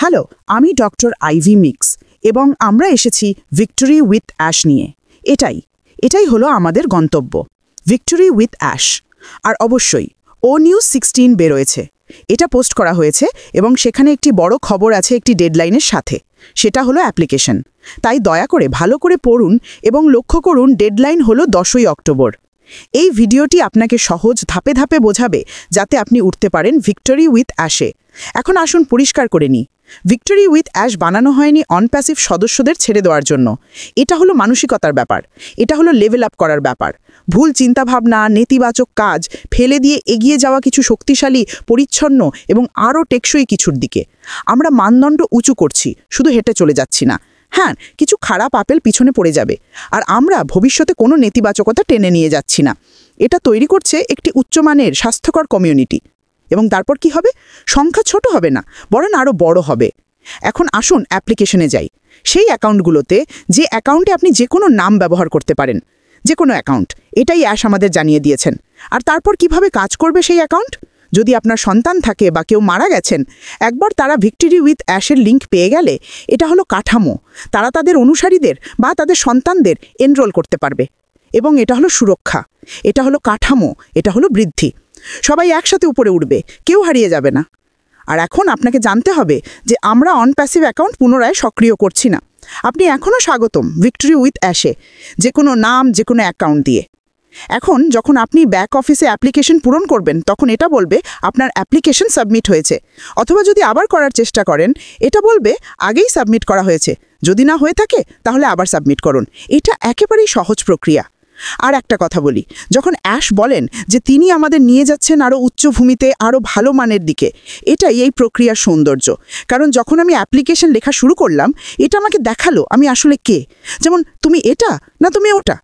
Hello, আমি doctor ivy mix এবং আমরা এসেছি ভিক্টোরি উইথ অ্যাশ নিয়ে। এটাই হলো আমাদের গন্তব্য, ভিক্টোরি উইথ অ্যাশ। আর অবশ্যই ONews 16 বেরোয়েছে, এটা পোস্ট করা হয়েছে এবং সেখানে একটি বড় খবর আছে একটি ডেডলাইনের সাথে, সেটা হলো অ্যাপ্লিকেশন। তাই দয়া করে ভালো করে পড়ুন এবং লক্ষ্য করুন ডেডলাইন হলো 10ই অক্টোবর। এই ভিডিওটি আপনাকে সহজ ধাপে ধাপে বোঝাবে যাতে আপনি উঠতে পারেন ভিক্টোরি উইথ অ্যাশে। এখন আসুন পরিষ্কার করে নিই, ভিক্টোরি উইথ অ্যাশ বানানো হয়নি অনপ্যাসিভ সদস্যদের ছেড়ে দেওয়ার জন্য। এটা হলো মানসিকতার ব্যাপার, এটা হলো লেভেল আপ করার ব্যাপার। ভুল চিন্তাভাবনা, নেতিবাচক কাজ ফেলে দিয়ে এগিয়ে যাওয়া কিছু শক্তিশালী, পরিচ্ছন্ন এবং আরও টেকসই কিছুর দিকে। আমরা মানদণ্ড উঁচু করছি, শুধু হেঁটে চলে যাচ্ছি না। হ্যাঁ, কিছু খারাপ আপেল পিছনে পড়ে যাবে, আর আমরা ভবিষ্যতে কোনো নেতিবাচকতা টেনে নিয়ে যাচ্ছি না। এটা তৈরি করছে একটি উচ্চমানের স্বাস্থ্যকর কমিউনিটি। এবং তারপর কি হবে? সংখ্যা ছোট হবে না, বরং আরও বড় হবে। এখন আসুন অ্যাপ্লিকেশনে যাই, সেই অ্যাকাউন্টগুলোতে যে অ্যাকাউন্টে আপনি যে কোনো নাম ব্যবহার করতে পারেন, যে কোনো অ্যাকাউন্ট। এটাই অ্যাশ আমাদের জানিয়ে দিয়েছেন। আর তারপর কিভাবে কাজ করবে সেই অ্যাকাউন্ট? যদি আপনার সন্তান থাকে বা কেউ মারা গেছেন, একবার তারা ভিক্টোরি উইথ অ্যাশের লিঙ্ক পেয়ে গেলে, এটা হলো কাঠামো, তারা তাদের অনুসারীদের বা তাদের সন্তানদের এনরোল করতে পারবে। এবং এটা হলো সুরক্ষা, এটা হলো কাঠামো, এটা হলো বৃদ্ধি। সবাই একসাথে উপরে উঠবে, কেউ হারিয়ে যাবে না। আর এখন আপনাকে জানতে হবে যে আমরা অনপ্যাসিভ অ্যাকাউন্ট পুনরায় সক্রিয় করছি না। আপনি এখনও স্বাগতম ভিক্টোরি উইথ অ্যাশে, যে কোনো নাম, যে কোনো অ্যাকাউন্ট দিয়ে। এখন যখন আপনি ব্যাক অফিসে অ্যাপ্লিকেশন পূরণ করবেন, তখন এটা বলবে আপনার অ্যাপ্লিকেশন সাবমিট হয়েছে। অথবা যদি আবার করার চেষ্টা করেন, এটা বলবে আগেই সাবমিট করা হয়েছে। যদি না হয়ে থাকে তাহলে আবার সাবমিট করুন। এটা একেবারেই সহজ প্রক্রিয়া। আর একটা কথা বলি, যখন অ্যাশ বলেন যে তিনি আমাদের নিয়ে যাচ্ছেন আরও উচ্চভূমিতে, আরও ভালো মানের দিকে, এটাই এই প্রক্রিয়ার সৌন্দর্য। কারণ যখন আমি অ্যাপ্লিকেশন লেখা শুরু করলাম, এটা আমাকে দেখালো আমি আসলে কে। যেমন তুমি এটা না তুমি ওটা,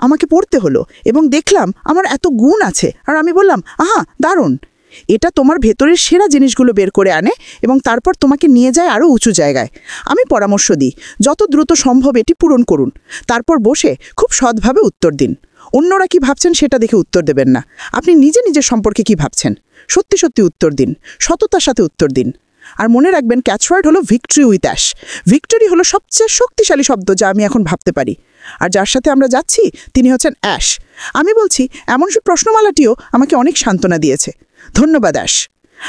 আমাকে পড়তে হলো এবং দেখলাম আমার এত গুণ আছে, আর আমি বললাম আহা দারুণ। এটা তোমার ভেতরের সেরা জিনিসগুলো বের করে আনে এবং তারপর তোমাকে নিয়ে যায় আরও উঁচু জায়গায়। আমি পরামর্শ দিই, যত দ্রুত সম্ভব এটি পূরণ করুন। তারপর বসে খুব সৎভাবে উত্তর দিন। অন্যরা কি ভাবছেন সেটা দেখে উত্তর দেবেন না। আপনি নিজের সম্পর্কে কি ভাবছেন সত্যি সত্যি উত্তর দিন, সততার সাথে উত্তর দিন। আর মনে রাখবেন, ক্যাচওয়ার্ড হলো ভিক্টোরি উইথ অ্যাশ। ভিক্টোরি হলো সবচেয়ে শক্তিশালী শব্দ যা আমি এখন ভাবতে পারি। আর যার সাথে আমরা যাচ্ছি তিনি হচ্ছেন অ্যাশ। আমি বলছি, এমন সব প্রশ্নমালাটিও আমাকে অনেক সান্ত্বনা দিয়েছে। ধন্যবাদ অ্যাশ।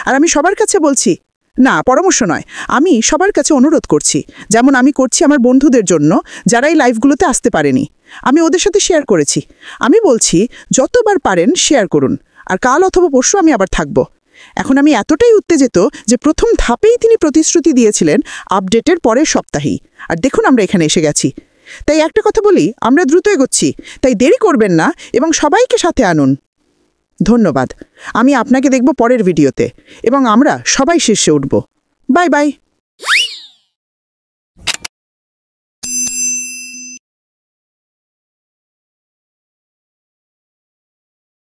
আর আমি সবার কাছে বলছি, না পরামর্শ নয়, আমি সবার কাছে অনুরোধ করছি, যেমন আমি করছি আমার বন্ধুদের জন্য যারা এই লাইভগুলোতে আসতে পারেনি। আমি ওদের সাথে শেয়ার করেছি। আমি বলছি যতবার পারেন শেয়ার করুন। আর কাল অথবা পরশু আমি আবার থাকব। এখন আমি এতটাই উত্তেজিত যে প্রথম ধাপেই তিনি প্রতিশ্রুতি দিয়েছিলেন আপডেটের পরের সপ্তাহেই। আর দেখুন আমরা এখানে এসে গেছি। তাই একটা কথা বলি, আমরা দ্রুত এগোচ্ছি, তাই দেরি করবেন না এবং সবাইকে সাথে আনুন। ধন্যবাদ। আমি আপনাকে দেখব পরের ভিডিওতে এবং আমরা সবাই শীর্ষে উঠব। Bye bye.